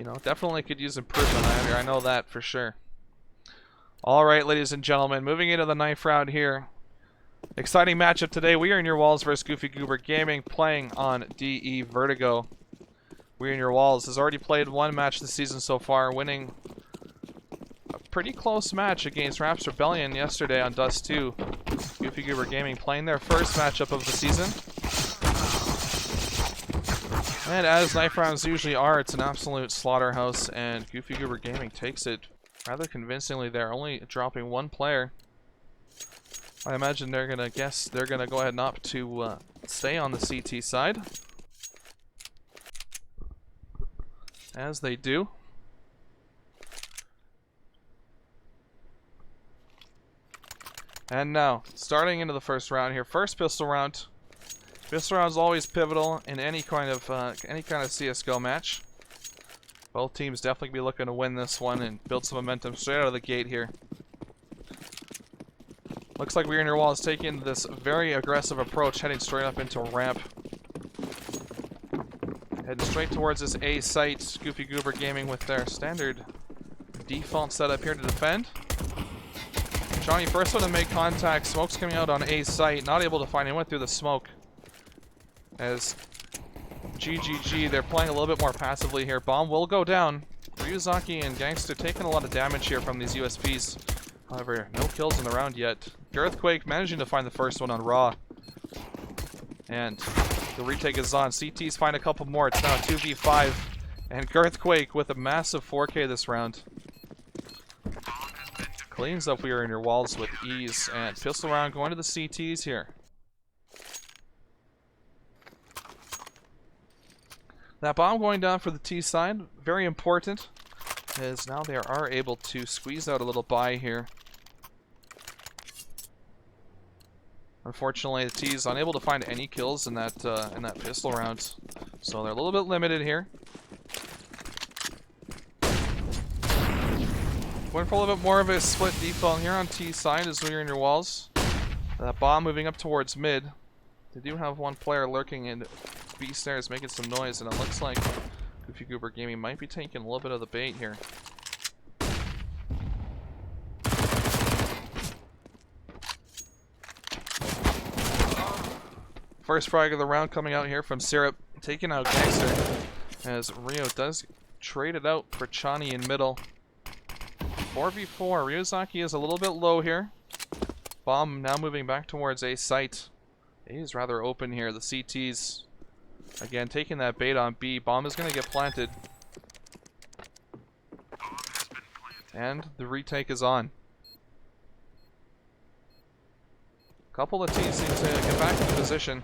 you know, definitely could use improvement on here. I know that for sure. Alright, ladies and gentlemen, moving into the 9th round here. Exciting matchup today. We are in your walls versus Goofy Goober Gaming, playing on DE Vertigo. We are in your walls has already played one match this season so far, winning a pretty close match against Raps Rebellion yesterday on Dust 2. Goofy Goober Gaming playing their first matchup of the season. And as knife rounds usually are, it's an absolute slaughterhouse, and Goofy Goober Gaming takes it rather convincingly there, only dropping one player. I imagine they're gonna go ahead and opt to stay on the CT side. As they do. And now, starting into the first round here, first pistol round. Pistol round is always pivotal in any kind of CS:GO match. Both teams definitely be looking to win this one and build some momentum straight out of the gate here. Looks like We're in Your Wall is taking this very aggressive approach, heading straight up into a ramp. Heading straight towards this A site. Goofy Goober Gaming with their standard default setup here to defend. Johnny, first one to make contact. Smoke's coming out on A site. Not able to find anyone through the smoke. As GGG, they're playing a little bit more passively here. Bomb will go down. Ryuzaki and Gangster taking a lot of damage here from these USPs. However, no kills in the round yet. Girthquake managing to find the first one on Raw. And the retake is on. CTs find a couple more. It's now 2v5. And Girthquake with a massive 4K this round. Cleans up We Are in Your Walls with ease. And pistol round going to the CTs here. That bomb going down for the T side, very important, as now they are able to squeeze out a little buy here. Unfortunately, the T's unable to find any kills in that pistol round, so they're a little bit limited here. Going for a little bit more of a split default here on T side as We're in Your Walls. That bomb moving up towards mid. They do have one player lurking in B stairs making some noise, and it looks like Goofy Goober Gaming might be taking a little bit of the bait here. First frag of the round coming out here from Syrup, taking out Gangster, as Rio does trade it out for Chani in middle. 4v4, Ryuzaki is a little bit low here. Bomb now moving back towards A site. A is rather open here, the CTs again taking that bait on B. Bomb is going to get planted. And the retake is on. A couple of T's need to get back into position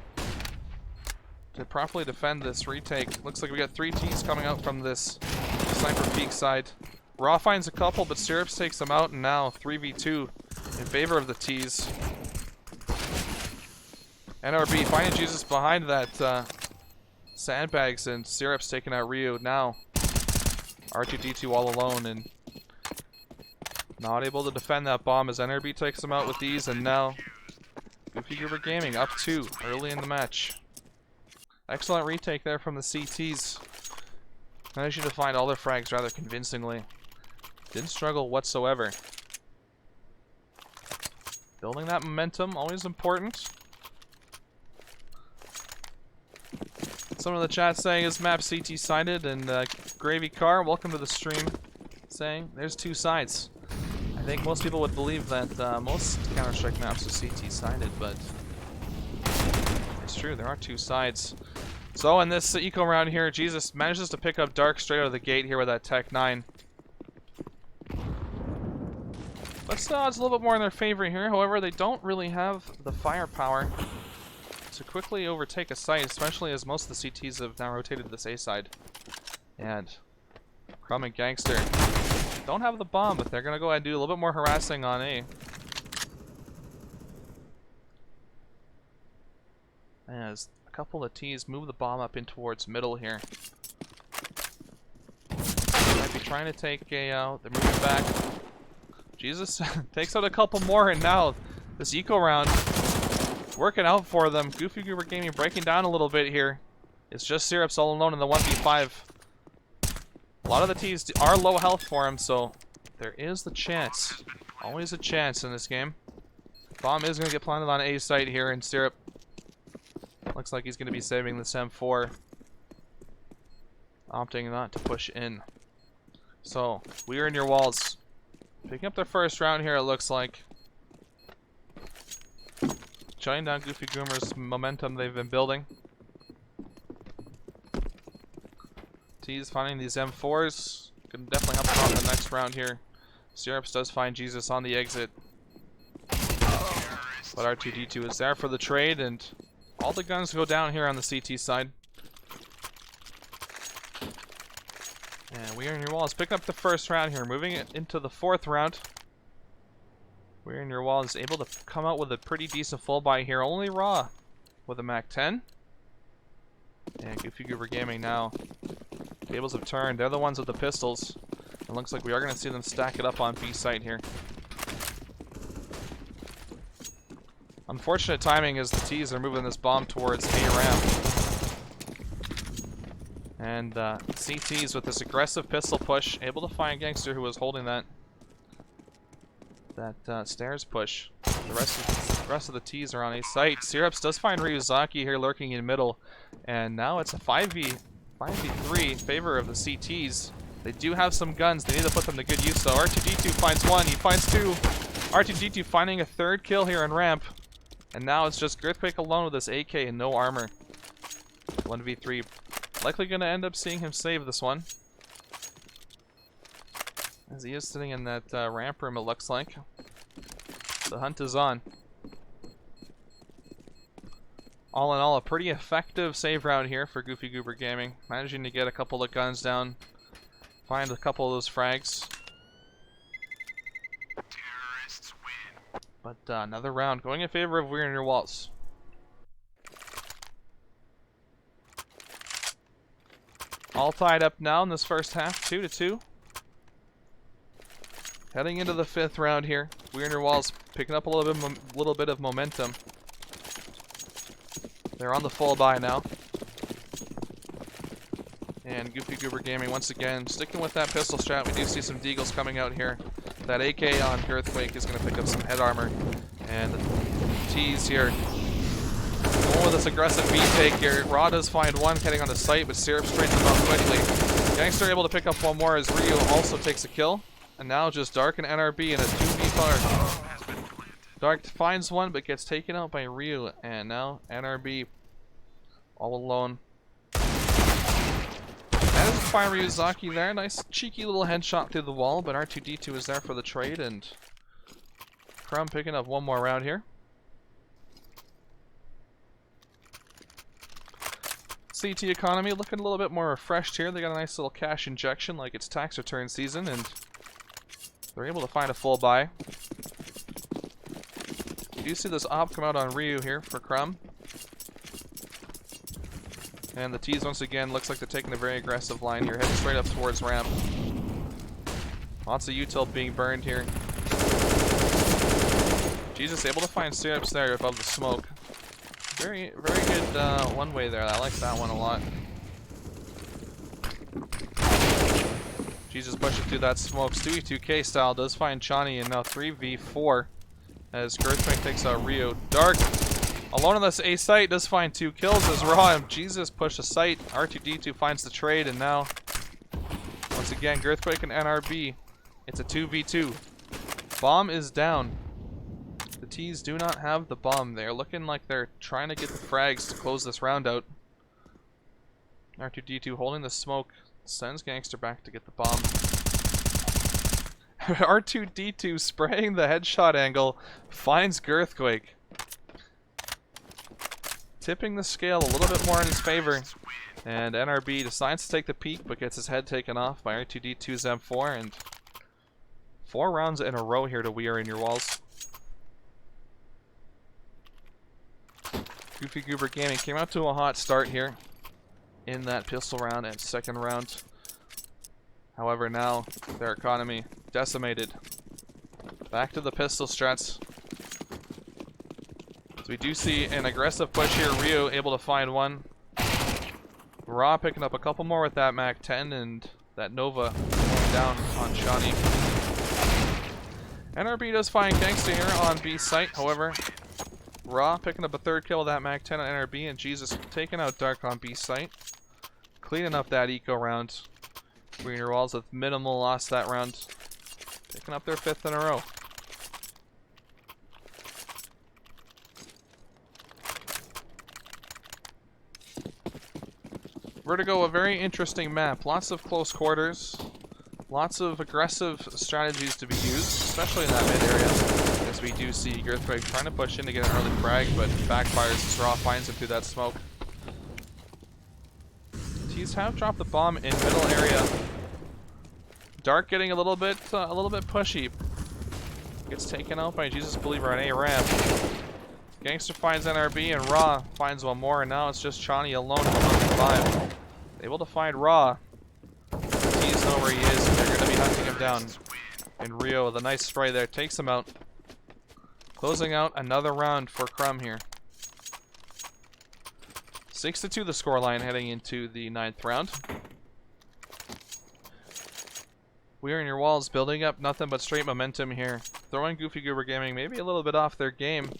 to properly defend this retake. Looks like we got 3 T's coming out from this sniper peak side. Raw finds a couple, but Syrups takes them out, and now 3v2 in favor of the T's. NRB finding Jesus behind that sandbags, and Syrups taking out Ryu. Now R2D2 all alone and not able to defend that bomb as NRB takes them out with these, and now Goofy Goober Gaming up 2 early in the match. Excellent retake there from the CTs. Managed to find all their frags rather convincingly. Didn't struggle whatsoever. Building that momentum, always important. Some of the chat saying is map CT sided, and Gravy Car, welcome to the stream, saying there's 2 sides. I think most people would believe that most Counter-Strike maps are CT sided, but it's true, there are 2 sides. So in this eco round here, Jesus manages to pick up Dark straight out of the gate here with that Tech 9. But still, odds a little bit more in their favor here. However, they don't really have the firepower to quickly overtake a site, especially as most of the CTs have now rotated to this A side. And Crumb and Gangster don't have the bomb, but they're going to go ahead and do a little bit more harassing on A. As a couple of T's move the bomb up in towards middle here. Might be trying to take A out. They're moving back. Jesus takes out a couple more, and now this eco round working out for them. Goofy Goober Gaming breaking down a little bit here. It's just Syrups all alone in the 1v5. A lot of the T's are low health for him, so there is the chance. Always a chance in this game. Bomb is going to get planted on A site here, and Syrup looks like he's going to be saving this M4. Opting not to push in. So, we are in your walls. Picking up the first round here, it looks like. Shutting down Goofy Goober's momentum they've been building. T's finding these M4s. Can definitely help them out in the next round here. Syrups does find Jesus on the exit. But R2-D2 is there for the trade, and all the guns go down here on the CT side. And we are in your walls. Picking up the first round here. Moving it into the fourth round. We're in your walls. Able to come out with a pretty decent full buy here. Only Raw with a MAC-10. And Goofy Goober Gaming now. Tables have turned. They're the ones with the pistols. It looks like we are going to see them stack it up on B site here. Unfortunate timing as the T's are moving this bomb towards A ramp. And CT's with this aggressive pistol push, able to find Gangster who was holding that stairs push. The rest of the T's are on A site. Syrups does find Ryuzaki here lurking in middle, and now it's a 5v3 in favor of the CT's. They do have some guns. They need to put them to good use though. R2-D2 finds one. He finds two. R2-D2 finding a third kill here on ramp. And now it's just Girthquake alone with this AK and no armor. 1v3. Likely going to end up seeing him save this one. As he is sitting in that ramp room, it looks like. The hunt is on. All in all, a pretty effective save round here for Goofy Goober Gaming. Managing to get a couple of guns down. Find a couple of those frags. Terrorists win. But another round going in favor of We're in Your Walls. All tied up now in this first half, 2-2. Heading into the fifth round here. We're in Your Walls picking up a little bit of momentum. They're on the full buy now. And Goofy Goober Gaming once again sticking with that pistol strat. We do see some deagles coming out here. That AK on Girthquake is going to pick up some head armor. And the T's here. Going with this aggressive B take here. Raw does find one heading on the site, but Syrup straightens him out quickly. Gangster able to pick up one more as Ryu also takes a kill. And now just Dark and NRB in a 2v5. Dark finds one but gets taken out by Ryu. And now NRB all alone. Managed to find Ryuzaki there. Nice cheeky little headshot through the wall, but R2-D2 is there for the trade, and Crumb picking up one more round here. CT economy looking a little bit more refreshed here. They got a nice little cash injection like it's tax return season, and they're able to find a full buy. You do see this op come out on Ryu here for Crumb. And the T's once again looks like they're taking a very aggressive line here, heading straight up towards ramp. Lots of util being burned here. Jesus able to find Syrups there above the smoke. Very good one way there. I like that one a lot. Jesus pushing through that smoke. Stewie 2K style does find Chani, and now 3v4 as Girthquake takes out Ryu. Dark alone on this A site does find 2 kills as Raw and Jesus push the site. R2-D2 finds the trade, and now once again Girthquake and NRB. It's a 2v2. Bomb is down. The T's do not have the bomb. They're looking like they're trying to get the frags to close this round out. R2-D2 holding the smoke sends Gangster back to get the bomb. R2-D2 spraying the headshot angle finds Girthquake. Tipping the scale a little bit more in his favor. And NRB decides to take the peek but gets his head taken off by R2-D2's M4. And 4 rounds in a row here to We Are In Your Walls. Goofy Goober Gaming came out to a hot start here in that pistol round and second round. However, now their economy decimated. Back to the pistol strats. So we do see an aggressive push here. Ryu able to find one. Raw picking up a couple more with that MAC-10, and that Nova going down on Shawnee. NRB does find Gangsta here on B site, however. Raw picking up a third kill with that Mag 10 on NRB, and Jesus taking out Dark on B site. Cleaning up that eco round. Greener Walls with minimal loss that round. Picking up their 5th in a row. Vertigo, a very interesting map. Lots of close quarters. Lots of aggressive strategies to be used, especially in that mid area. As we do see Earthquake trying to push in to get an early frag, but backfires as Raw finds him through that smoke. T's have dropped the bomb in middle area. Dark getting a little bit pushy. Gets taken out by Jesus Believer on A ramp. Gangster finds NRB and Raw finds one more, and now it's just Shawnee alone in the 1v5. Able to find Raw. T's know where he is, and they're going to be hunting him down. And Rio, with a nice spray there, takes him out. Closing out another round for Crumb here. 6-2 the scoreline heading into the 9th round. We are in your walls, building up nothing but straight momentum here. Throwing Goofy Goober Gaming maybe a little bit off their game.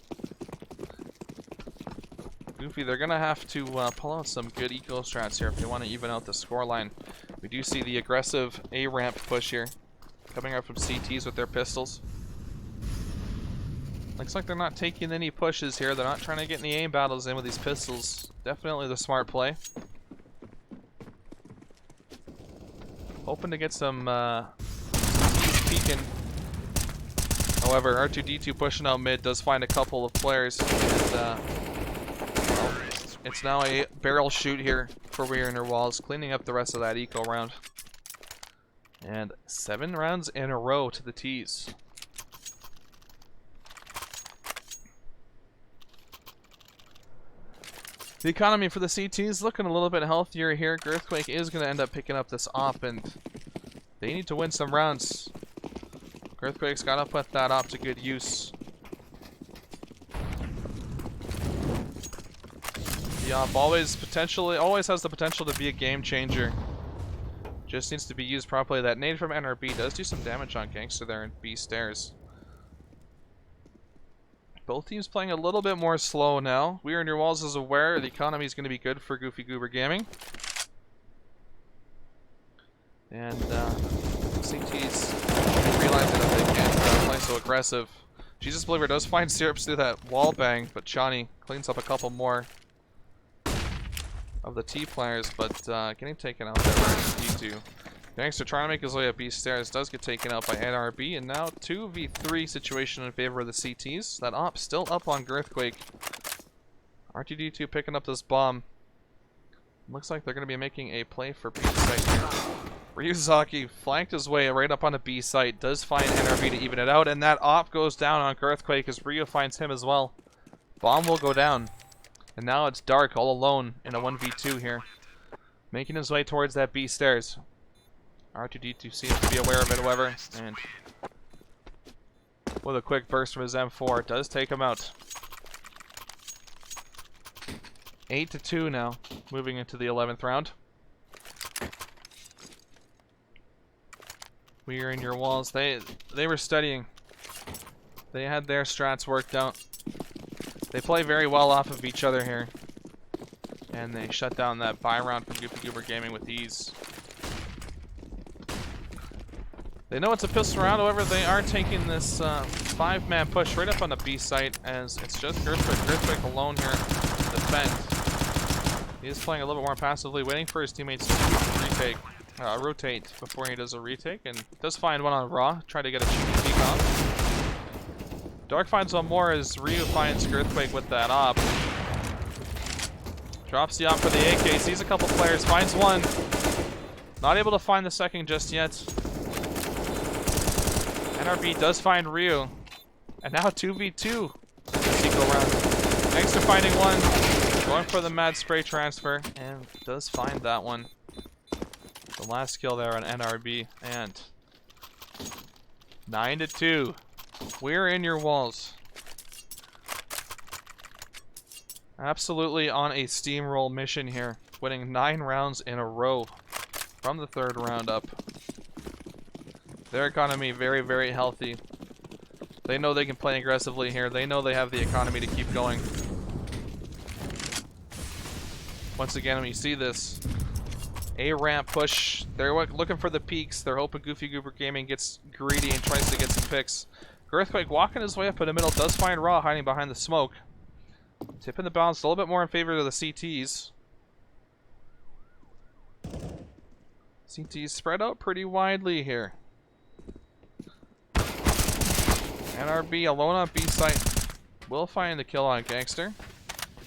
Goofy, they're going to have to pull out some good eco strats here if they want to even out the scoreline. We do see the aggressive A-ramp push here. Coming out from CTs with their pistols. Looks like they're not taking any pushes here. They're not trying to get any aim battles in with these pistols. Definitely the smart play. Hoping to get some peeking. However, R2-D2 pushing out mid does find a couple of players. And, well, it's now a barrel shoot here for We're in Your Walls, cleaning up the rest of that eco round. And 7 rounds in a row to the T's. The economy for the CTs looking a little bit healthier here. Earthquake is going to end up picking up this op, and they need to win some rounds. Earthquake's got to put that op to good use. The op always has the potential to be a game changer. Just needs to be used properly. That nade from NRB does do some damage on Gangster there in B stairs. Both teams playing a little bit more slow now. We Are in Your Walls is aware the economy is going to be good for Goofy Goober Gaming. And CT's realizing that they can't play so aggressive. Jesus Believer does find Syrups through that wall bang, but Shawnee cleans up a couple more of the T players, but getting taken out there by D2. Gangster trying to make his way up B stairs, does get taken out by NRB, and now 2v3 situation in favor of the CTs. That op still up on Earthquake. R2-D2 picking up this bomb. Looks like they're going to be making a play for B site here. Ryuzaki flanked his way right up on a B site, does find NRB to even it out, and that op goes down on Earthquake as Ryu finds him as well. Bomb will go down. And now it's Dark all alone in a 1v2 here. Making his way towards that B stairs. R2-D2 seems to be aware of it, however, and with a quick burst from his M4, it does take him out. 8-2 now, moving into the 11th round. We Are in Your Walls. They were studying. They had their strats worked out. They play very well off of each other here. And they shut down that buy round from Goofy Goober Gaming with ease. They know it's a pistol round, however, they are taking this 5-man push right up on the B site as it's just Earthquake alone here to defend. He is playing a little bit more passively, waiting for his teammates to rotate before he does a retake, and does find one on Raw, try to get a cheeky peek off. Dark finds one more as Ryu finds Earthquake with that op. Drops the op for the AK, sees a couple players, finds one. Not able to find the second just yet. NRB does find Ryu. And now 2v2 in this eco round. Thanks for finding one. Going for the mad spray transfer. And does find that one. The last kill there on NRB. And 9-2. We're in your walls. Absolutely on a steamroll mission here. Winning 9 rounds in a row from the third round up. Their economy very, very healthy. They know they can play aggressively here. They know they have the economy to keep going. Once again, when you see this A ramp push, they're looking for the peaks. They're hoping Goofy Goober Gaming gets greedy and tries to get some picks. Earthquake walking his way up in the middle, does find Raw hiding behind the smoke. Tipping the balance a little bit more in favor of the CTs. CTs spread out pretty widely here. NRB alone on B site will find the kill on Gangster.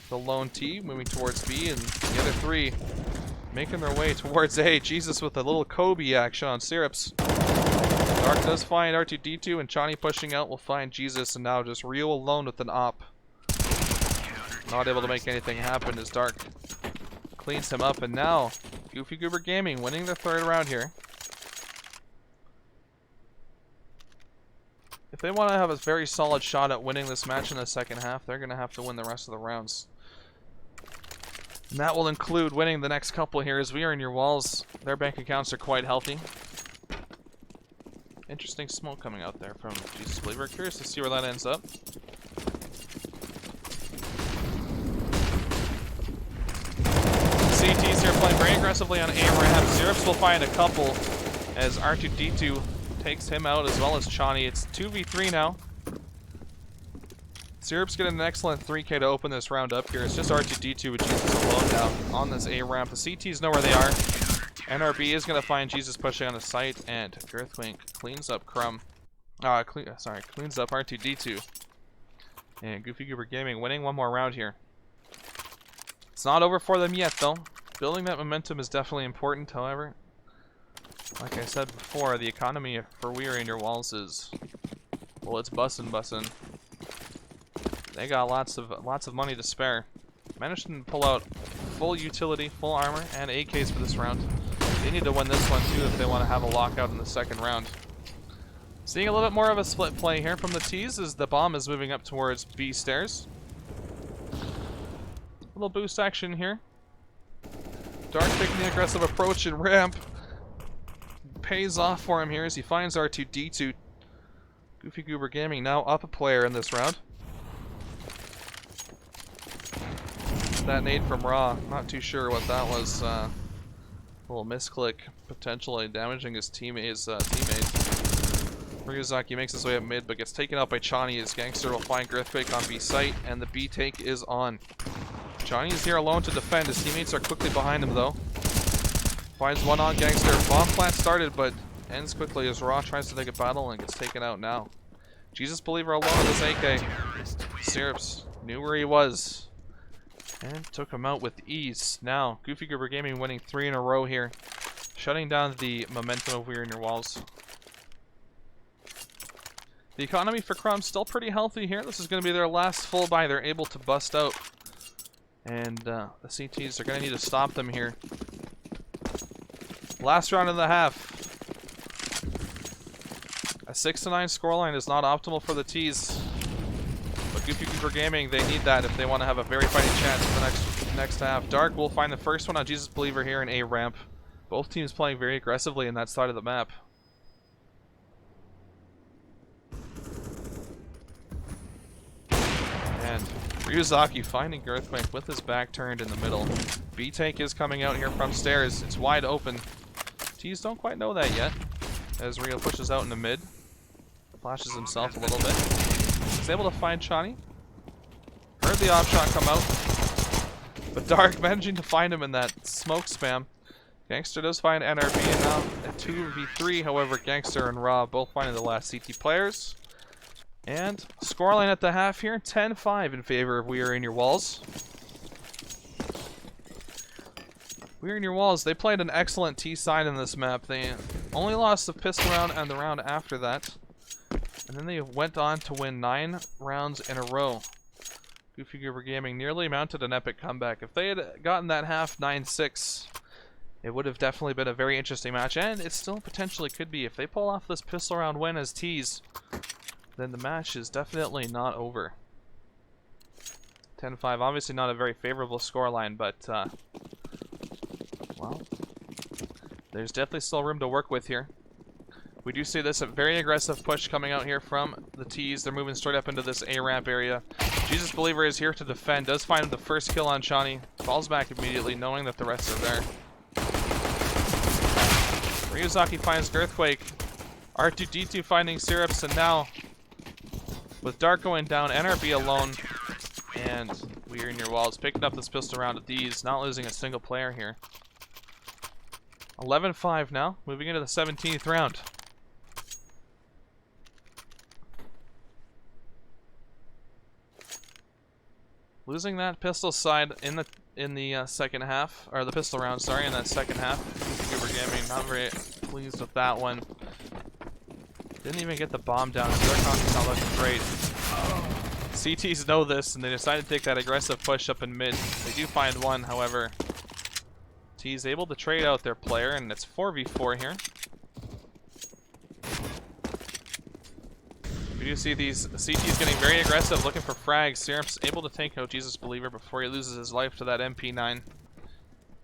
The lone T moving towards B, and the other three making their way towards A. Jesus with a little Kobe action on Syrups. Dark does find R2D2, and Chani pushing out will find Jesus, and now just Rio alone with an op. Not able to make anything happen as Dark cleans him up, and now Goofy Goober Gaming winning the third round here. If they want to have a very solid shot at winning this match in the second half, they're going to have to win the rest of the rounds. And that will include winning the next couple here, as we are in your walls. Their bank accounts are quite healthy. Interesting smoke coming out there from Jesus Believer. Curious to see where that ends up. CTs here playing very aggressively on A ramp. Syrups will find a couple as R2D2 takes him out, as well as Chani. It's 2v3 now. Syrups getting an excellent 3k to open this round up here. It's just R2D2 with Jesus alone now on this A ramp. The CTs know where they are. NRB is going to find Jesus pushing on the site, and Earthquake cleans up cleans up R2D2. And Goofy Goober Gaming winning one more round here. It's not over for them yet, though. Building that momentum is definitely important, however. Like I said before, the economy for We Are In Your Walls is, well, it's bussin'. They got lots of money to spare. Managed to pull out full utility, full armor, and AKs for this round. They need to win this one too if they want to have a lockout in the second round. Seeing a little bit more of a split play here from the T's as the bomb is moving up towards B stairs. Little boost action here. Dark taking the aggressive approach and ramp. Pays off for him here as he finds R2D2. Goofy Goober Gaming now up a player in this round. That nade from Raw, not too sure what that was. A little misclick, potentially damaging his teammate. Ryuzaki makes his way up mid, but gets taken out by Chani as Gangster will find Earthquake on B site, and the B take is on. Chani is here alone to defend. His teammates are quickly behind him though. Finds one on Gangster. Bomb plant started, but ends quickly as Raw tries to take a battle and gets taken out now. Jesus Believer alone with this AK. Syrups knew where he was and took him out with ease. Now, Goofy Goober Gaming winning 3 in a row here, shutting down the momentum of We Are In Your Walls. The economy for Crumb still pretty healthy here. This is going to be their last full buy. They're able to bust out. And the CTs are going to need to stop them here. Last round of the half. A 6-9 scoreline is not optimal for the T's. But Goofy Goober Gaming, they need that if they want to have a very fighting chance in the next half. Dark will find the first one on Jesus Believer here in A ramp. Both teams playing very aggressively in that side of the map. And Ryuzaki finding Earthquake with his back turned in the middle. B-Tank is coming out here from stairs. It's wide open. T's don't quite know that yet. As Rio pushes out in the mid. Flashes himself a little bit. He's able to find Chani. Heard the op shot come out. But Dark managing to find him in that smoke spam. Gangster does find NRB, and now at 2v3. However, Gangster and Raw both finding the last CT players. And scoreline at the half here, 10-5 in favor of We Are In Your Walls. We Are In Your Walls, they played an excellent T side in this map. They only lost the pistol round and the round after that. And then they went on to win 9 rounds in a row. Goofy Goober Gaming nearly mounted an epic comeback. If they had gotten that half 9-6, it would have definitely been a very interesting match. And it still potentially could be. If they pull off this pistol round win as T's, then the match is definitely not over. 10-5, obviously not a very favorable scoreline, but, well, There's definitely still room to work with here. We do see this a very aggressive push coming out here from the T's. They're moving straight up into this A ramp area. Jesus Believer is here to defend. Does find the first kill on Shawnee. Falls back immediately, knowing that the rest are there. Ryuzaki finds Earthquake. R2D2 finding Syrups, and now with Dark going down, NRB alone, and We're in Your Walls picking up this pistol round at these, not losing a single player here. 11-5 now, moving into the 17th round. Losing that pistol side in the second half, or the pistol round, sorry, in that second half. Goofy Goober Gaming, not very pleased with that one. Didn't even get the bomb down, so their conta's not looking great. CTs know this, and they decide to take that aggressive push up in mid. They do find one, however. T's able to trade out their player, and it's 4v4 here. We do see these CTs getting very aggressive, looking for frags. Syrup's able to take out Jesus Believer before he loses his life to that MP9.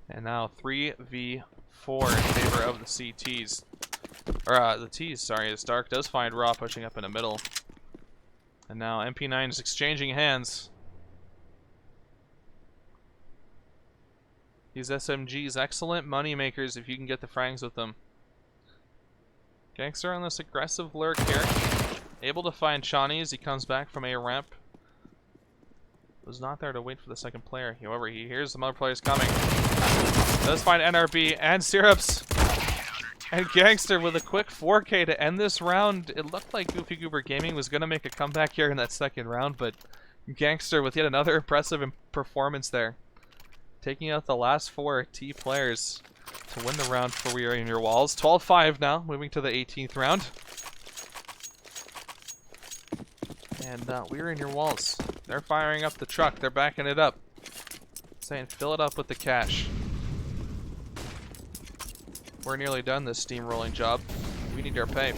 And now 3v4 in favor of the CTs. Or, the T's, sorry, as Dark does find Raw pushing up in the middle. And now MP9 is exchanging hands. These SMGs, excellent money makers if you can get the frags with them. Gangster on this aggressive lurk here. Able to find Shawnee as he comes back from a ramp. Was not there to wait for the second player. However, he hears some other players coming. Does find NRB and Syrups. And Gangster with a quick 4K to end this round. It looked like Goofy Goober Gaming was going to make a comeback here in that second round, but Gangster with yet another impressive performance there. Taking out the last 4 T players to win the round for We Are In Your Walls. 12-5 now, moving to the 18th round. And We're In Your Walls. They're firing up the truck. They're backing it up. Saying, fill it up with the cash. We're nearly done this steamrolling job. We need our pay.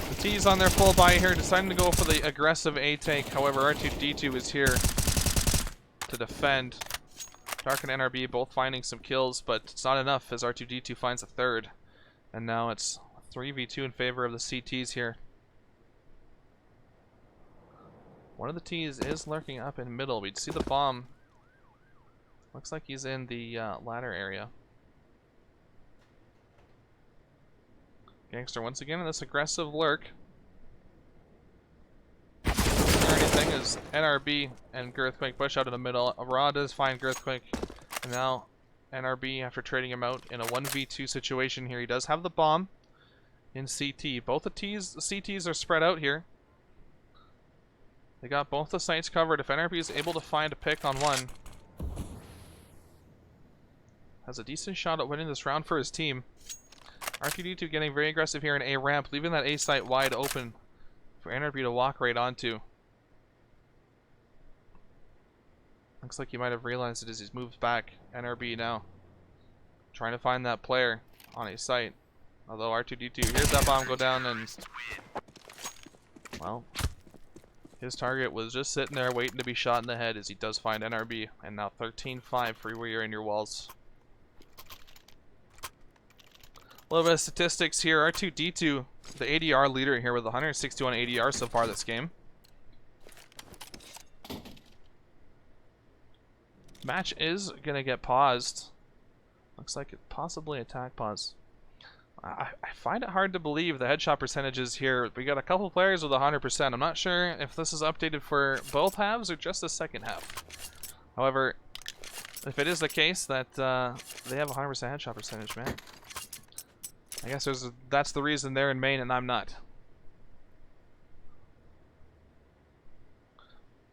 The T's on their full buy here, deciding to go for the aggressive A tank. However, R2D2 is here to defend. Dark and NRB both finding some kills, but it's not enough as R2D2 finds a third. And now it's 3v2 in favor of the CTs here. One of the T's is lurking up in middle. We'd see the bomb. Looks like he's in the ladder area. Gangster once again in this aggressive lurk. Anything is NRB and Girthquake push out in the middle. Raw does find Girthquake. And now NRB, after trading him out in a 1v2 situation here, he does have the bomb in CT. Both the CTs are spread out here. They got both the sites covered. If NRB is able to find a pick on one, has a decent shot at winning this round for his team. R2D2 getting very aggressive here in A ramp, leaving that A site wide open for NRB to walk right onto. Looks like he might have realized it as he's moved back. NRB now trying to find that player on a site. Although R2D2 hears that bomb go down, and well, his target was just sitting there waiting to be shot in the head as he does find NRB. And now 13-5 for We Are In Your Walls. A little bit of statistics here. R2D2, the ADR leader here with 161 ADR so far this game. Match is going to get paused. Looks like it possibly attack pause. I find it hard to believe the headshot percentages here. We got a couple players with 100%. I'm not sure if this is updated for both halves or just the second half. However, if it is the case that they have 100% headshot percentage, man, I guess that's the reason they're in main and I'm not.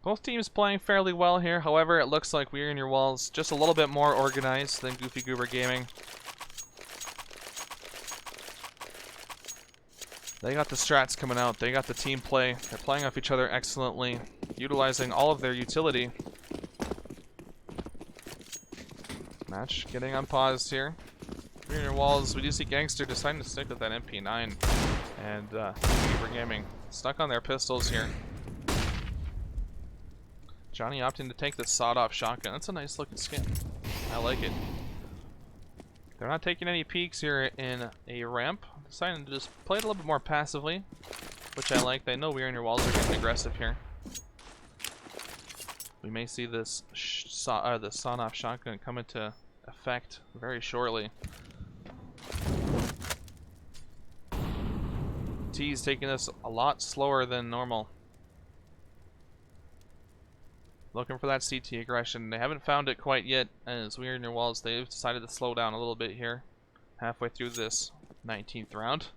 Both teams playing fairly well here. However, it looks like We Are In Your Walls just a little bit more organized than Goofy Goober Gaming. They got the strats coming out. They got the team play. They're playing off each other excellently, utilizing all of their utility. Match getting unpaused here. We Are In Your Walls. We do see Gangster deciding to stick with that MP9. And Goober Gaming stuck on their pistols here. Johnny opting to take the sawed-off shotgun. That's a nice looking skin. I like it. They're not taking any peeks here in a ramp. Deciding to just play it a little bit more passively, which I like. They know we're in your walls are getting aggressive here. We may see this the sawn-off shotgun come into effect very shortly. T's taking this a lot slower than normal. Looking for that CT aggression. They haven't found it quite yet, and as we're in your walls, they've decided to slow down a little bit here. Halfway through this 19th round.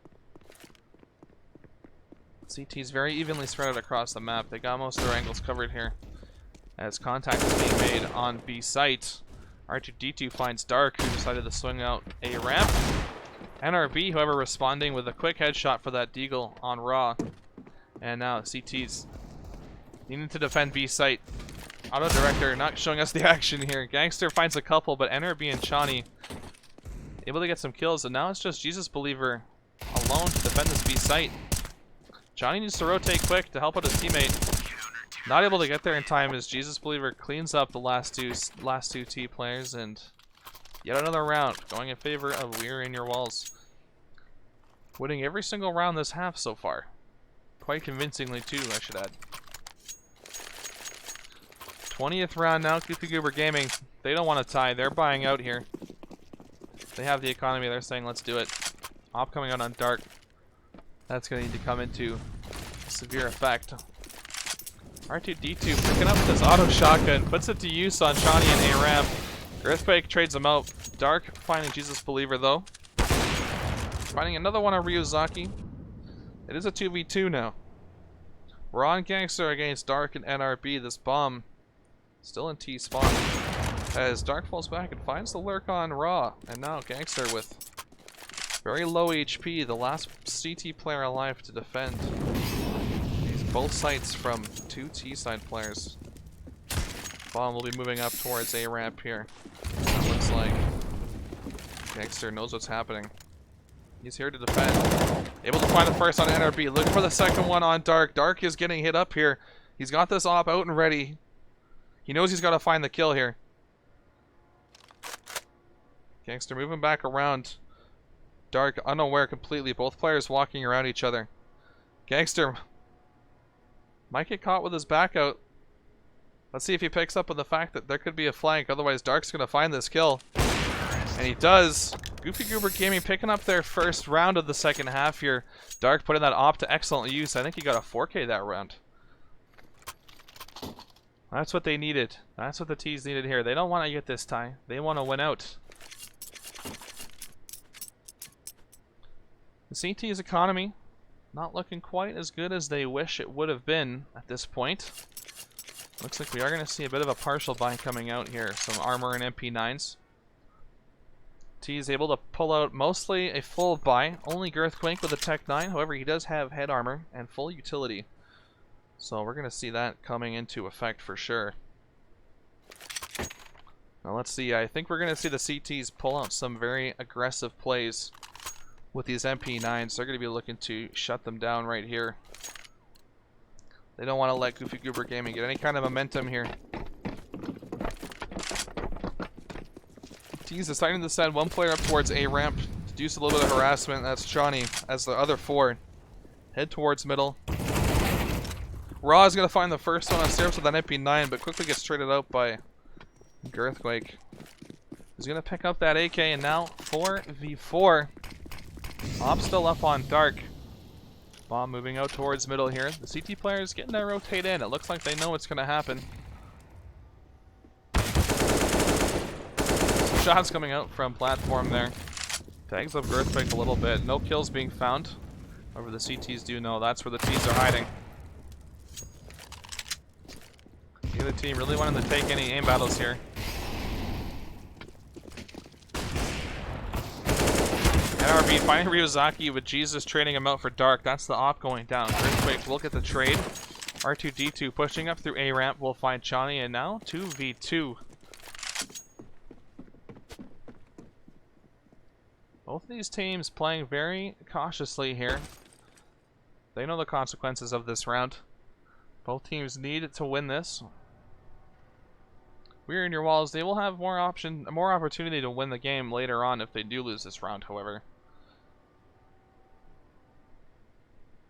CT's very evenly spread out across the map. They got most of their angles covered here. As contact is being made on B site, R2-D2 finds Dark, who decided to swing out a ramp. NRB, however, responding with a quick headshot for that deagle on Raw. And now CT's needing to defend B site. Auto Director not showing us the action here. Gangster finds a couple, but NRB and Chani able to get some kills, and now it's just Jesus Believer alone to defend this B site. Chani needs to rotate quick to help out his teammate. Not able to get there in time as Jesus Believer cleans up the last two T players, and yet another round going in favor of We're in Your Walls. Winning every single round this half so far. Quite convincingly too, I should add. 20th round now, Goofy Goober Gaming. They don't want to tie. They're buying out here. They have the economy. They're saying, let's do it. Op coming out on Dark. That's going to need to come into severe effect. R2-D2 picking up this auto shotgun. Puts it to use on Chani and A-Ramp. Earthquake trades him out. Dark finding Jesus Believer, though. Finding another one on Ryuzaki. It is a 2v2 now. We're on Gangster against Dark and NRB. This bomb still in T spawn. As Dark falls back and finds the lurk on Raw. And now Gangster with very low HP. The last CT player alive to defend. These both sites from two T side players. Bomb will be moving up towards A ramp here. It looks like Gangster knows what's happening. He's here to defend. Able to find the first on NRB. Looking for the second one on Dark. Dark is getting hit up here. He's got this op out and ready. He knows he's got to find the kill here. Gangster moving back around. Dark unaware completely. Both players walking around each other. Gangster might get caught with his back out. Let's see if he picks up on the fact that there could be a flank. Otherwise, Dark's going to find this kill. And he does. Goofy Goober Gaming picking up their first round of the second half here. Dark putting that op to excellent use. I think he got a 4K that round. That's what they needed. That's what the T's needed here. They don't want to get this tie. They want to win out. The CT's economy not looking quite as good as they wish it would have been at this point. Looks like we are going to see a bit of a partial buy coming out here. Some armor and MP9s. T is able to pull out mostly a full buy. Only Girthquake with a Tech 9. However, he does have head armor and full utility. So we're going to see that coming into effect for sure. Now let's see. I think we're going to see the CTs pull out some very aggressive plays with these MP9s. They're going to be looking to shut them down right here. They don't want to let Goofy Goober Gaming get any kind of momentum here. T's deciding to send one player up towards A ramp to do a little bit of harassment. That's Johnny, as the other four head towards middle. Raw is going to find the first one on stairs with an MP9, but quickly gets traded out by Girthquake. He's going to pick up that AK, and now 4v4. Op still up on Dark. Bomb moving out towards middle here. The CT player is getting to rotate in. It looks like they know what's going to happen. Some shots coming out from platform there. Tags up Girthquake a little bit. No kills being found. However, the CTs do know that's where the T's are hiding. The other team really wanting to take any aim battles here. NRB finding Ryuzaki with Jesus trading him out for Dark. That's the op going down. Earthquake will get the trade. R2-D2 pushing up through A ramp will find Chani, and now 2v2. Both of these teams playing very cautiously here. They know the consequences of this round. Both teams need to win this. We're in your walls. They will have more opportunity to win the game later on if they do lose this round, however.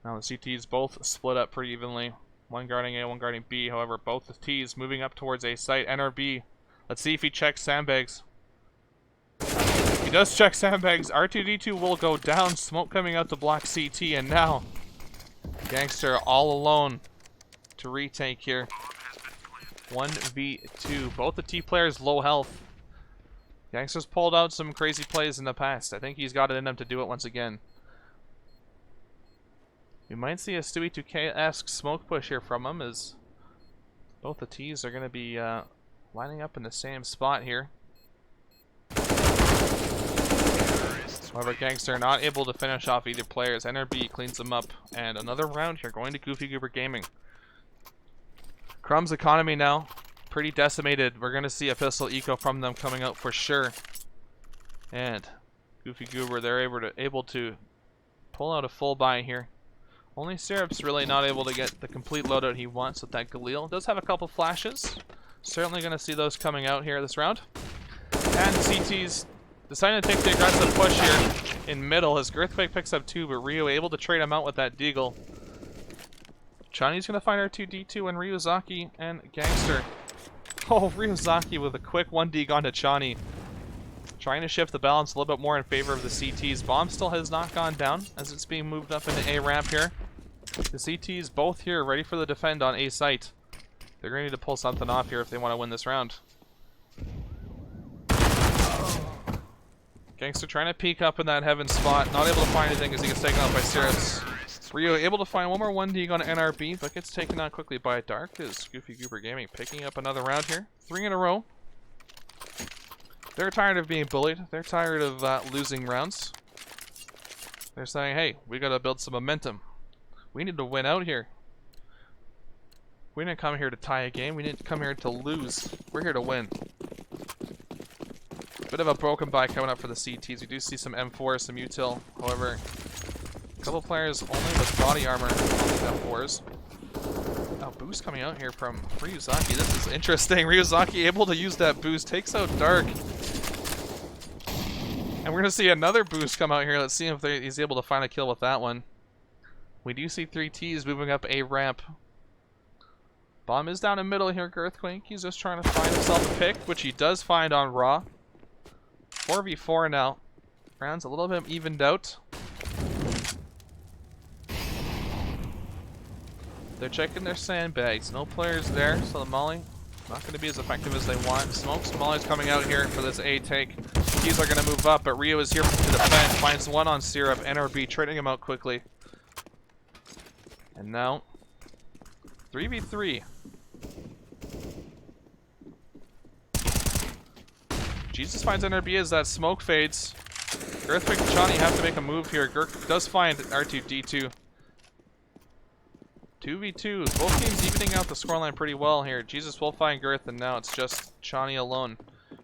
Now the CTs both split up pretty evenly. One guarding A, one guarding B. However, both the T's moving up towards A site. NRB. Let's see if he checks sandbags. He does check sandbags. R2D2 will go down. Smoke coming out to block CT, and now Gangster all alone to retake here. 1v2. Both the T players low health. Gangster's pulled out some crazy plays in the past. I think he's got it in him to do it once again. We might see a Stewie 2K-esque smoke push here from him, as both the T's are going to be lining up in the same spot here. However, Gangster not able to finish off either player as NRB cleans them up. And another round here going to Goofy Goober Gaming. Crumb's economy now pretty decimated. We're going to see a pistol eco from them coming out for sure. And Goofy Goober, they're able to pull out a full buy here. Only Syrup's really not able to get the complete loadout he wants with that Galil. Does have a couple flashes. Certainly going to see those coming out here this round. And CT's deciding to take the aggressive push here in middle as Girthquake picks up 2, but Ryu able to trade him out with that Deagle. Chani's going to find R2D2 and Ryuzaki and Gangster. Oh, Ryuzaki with a quick 1D onto Chani. Trying to shift the balance a little bit more in favor of the CTs. Bomb still has not gone down as it's being moved up into A ramp here. The CTs both here ready for the defend on A site. They're going to need to pull something off here if they want to win this round. Gangster trying to peek up in that heaven spot. Not able to find anything as he gets taken out by Syrups. Ryu able to find one more 1D on NRB, but gets taken out quickly by Dark as Goofy Goober Gaming picking up another round here. 3 in a row. They're tired of being bullied. They're tired of losing rounds. They're saying, hey, we gotta build some momentum. We need to win out here. We didn't come here to tie a game. We didn't come here to lose. We're here to win. Bit of a broken buy coming up for the CTs. We do see some M4s, some util. However, a couple players only with body armor on these M4s. Oh, boost coming out here from Ryuzaki. This is interesting. Ryuzaki able to use that boost. Takes out Dark. And we're going to see another boost come out here. Let's see if he's able to find a kill with that one. We do see 3 T's moving up A ramp. Bomb is down in middle here, Girthquake. He's just trying to find himself a pick, which he does find on Raw. 4v4 now. Rounds a little bit evened out. They're checking their sandbags. No players there, so the molly not going to be as effective as they want. Smokes molly's coming out here for this A take. Keys are going to move up, but Rio is here to defend. Finds one on Syrup. NRB trading him out quickly. And now 3v3. Jesus finds NRB as that smoke fades. Girthquake and Chani have to make a move here. Girk does find R2D2. 2v2s. Both teams evening out the scoreline pretty well here. Jesus will find Girth, and now it's just Chani alone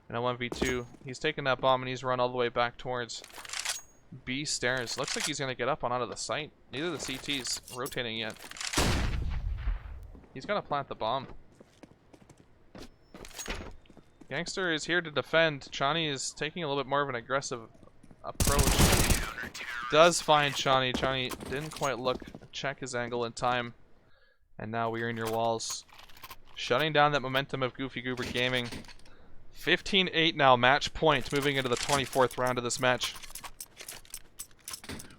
in a 1v2. He's taken that bomb and he's run all the way back towards B stairs. Looks like he's going to get up on out of the site. Neither of the CT's rotating yet. He's going to plant the bomb. Gangster is here to defend. Chani is taking a little bit more of an aggressive approach. Does find Chani. Chani didn't quite check his angle in time. And now we're in your walls. Shutting down that momentum of Goofy Goober Gaming. 15-8 now, match point, moving into the 24th round of this match.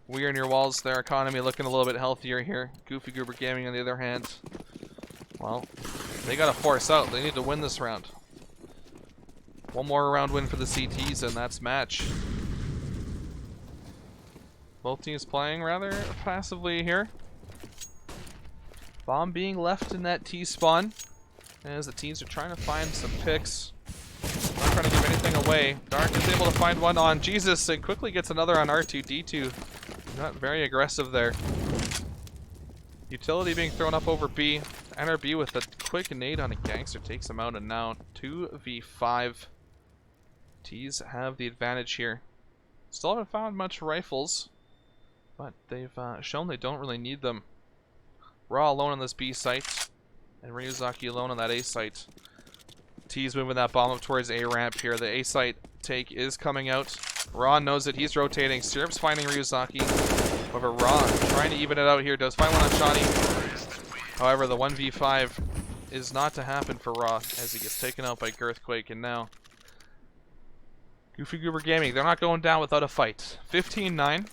We're in your walls, their economy looking a little bit healthier here. Goofy Goober Gaming on the other hand, well, they gotta force out. They need to win this round. One more round win for the CTs and that's match. Both teams playing rather passively here. Bomb being left in that T-spawn as the teams are trying to find some picks. Not trying to give anything away. Dark is able to find one on Jesus and quickly gets another on R2D2. Not very aggressive there. Utility being thrown up over B. NRB with a quick nade on a Gangster takes him out, and now 2v5. T's have the advantage here. Still haven't found much rifles, but they've shown they don't really need them. Raw alone on this B site, and Ryuzaki alone on that A site. T's moving that bomb up towards A ramp here. The A site take is coming out. Raw knows it. He's rotating. Syrup's finding Ryuzaki. However, Raw trying to even it out here. Does find one on Shawnee. However, the 1v5 is not to happen for Raw as he gets taken out by Girthquake. And now Goofy Goober Gaming, they're not going down without a fight. 15-9.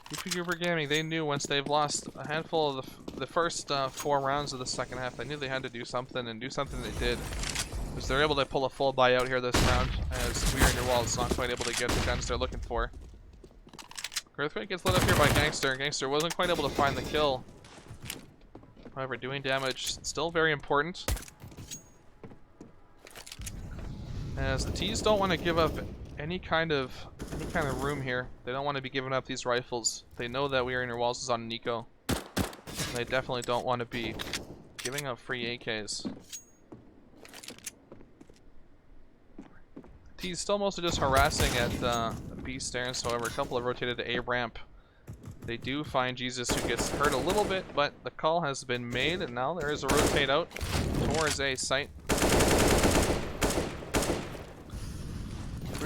Goofy Goober Gaming, they knew once they've lost a handful of the first 4 rounds of the second half, they knew they had to do something, and do something they did. Because they're able to pull a full buy out here this round, as We Are In Your Walls not quite able to get the guns they're looking for. Earthquake gets lit up here by Gangster. Gangster wasn't quite able to find the kill. However, doing damage still very important. As the T's don't want to give up any kind of room here. They don't want to be giving up these rifles. They know that We Are In Your Walls is on Nico. And they definitely don't want to be giving up free AKs. T's still mostly just harassing at B stairs. However, a couple have rotated to A ramp. They do find Jesus, who gets hurt a little bit, but the call has been made, and now there is a rotate out towards A site.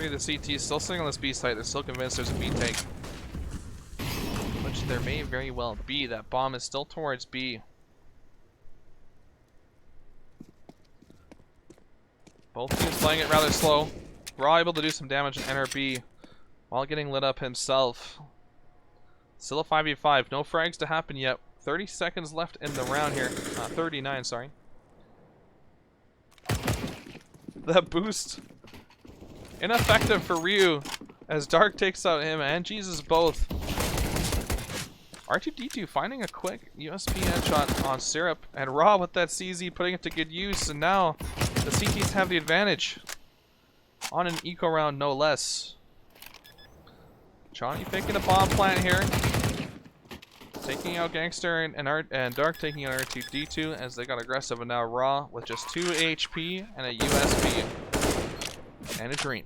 The CT is still sitting on this B site. They're still convinced there's a B take, which there may very well be. That bomb is still towards B. Both teams playing it rather slow. Raw able to do some damage and enter B while getting lit up himself. Still a 5v5. No frags to happen yet. 30 seconds left in the round here. 39, sorry. That boost. Ineffective for Ryu as Dark takes out him and Jesus both. R2-D2 finding a quick USP headshot on Syrup, and Raw with that CZ putting it to good use, and now the CTs have the advantage on an eco round, no less. Johnny faking a bomb plant here, taking out Gangster and Dark taking out R2-D2 as they got aggressive, and now Raw with just 2 HP and a USP and a dream.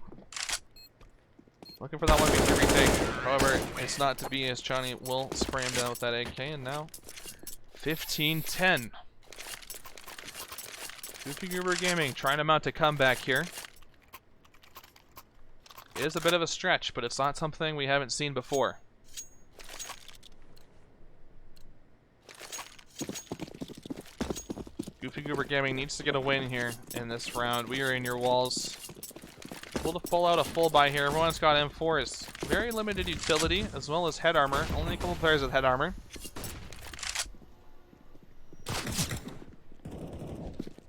Looking for that 1v3 retake. However, it's not to be, as Johnny will spray him down with that AK, and now 15-10. Goofy Goober Gaming trying to mount a comeback here. It is a bit of a stretch, but it's not something we haven't seen before. Goofy Goober Gaming needs to get a win here in this round. We are in your walls. Able to pull out a full buy here. Everyone's got M4's very limited utility, as well as head armor. Only a couple players with head armor.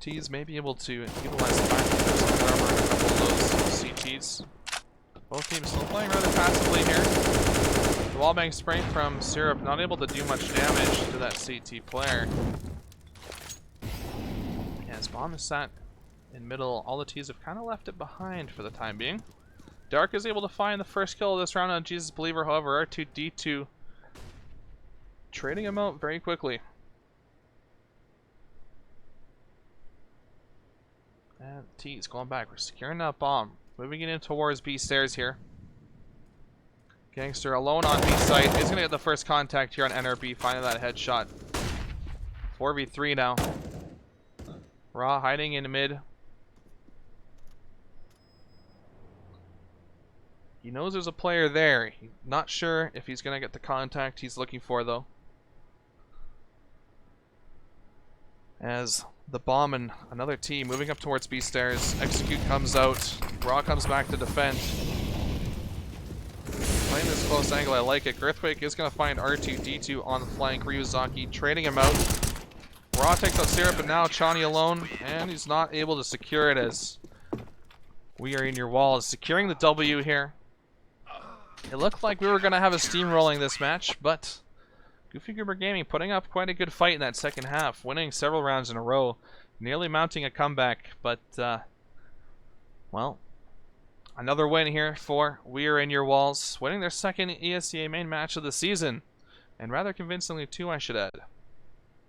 T's may be able to utilize the fact that there's some head armor in a couple of those CTs. Both teams still playing rather passively here. The wallbang spray from Syrup not able to do much damage to that CT player. Yeah, his bomb is sat in middle. All the T's have kind of left it behind for the time being. Dark is able to find the first kill of this round on Jesus Believer. However, R2-D2 trading him out very quickly. And T's going back. We're securing that bomb. Moving it in towards B stairs here. Gangster alone on B site. He's going to get the first contact here on NRB. Finding that headshot. 4v3 now. Raw hiding in mid. He knows there's a player there. He's not sure if he's going to get the contact he's looking for, though. As the bomb and another team moving up towards B stairs. Execute comes out. Raw comes back to defend. Playing this close angle, I like it. Girthquake is going to find R2-D2 on the flank. Ryuzaki trading him out. Raw takes out Syrup, and now Chani alone, and he's not able to secure it as We Are In Your Walls. Securing the W here. It looked like we were going to have a steamrolling this match, but Goofy Goober Gaming putting up quite a good fight in that second half, winning several rounds in a row, nearly mounting a comeback, but, well, another win here for We Are In Your Walls, winning their second ESEA main match of the season, and rather convincingly too, I should add.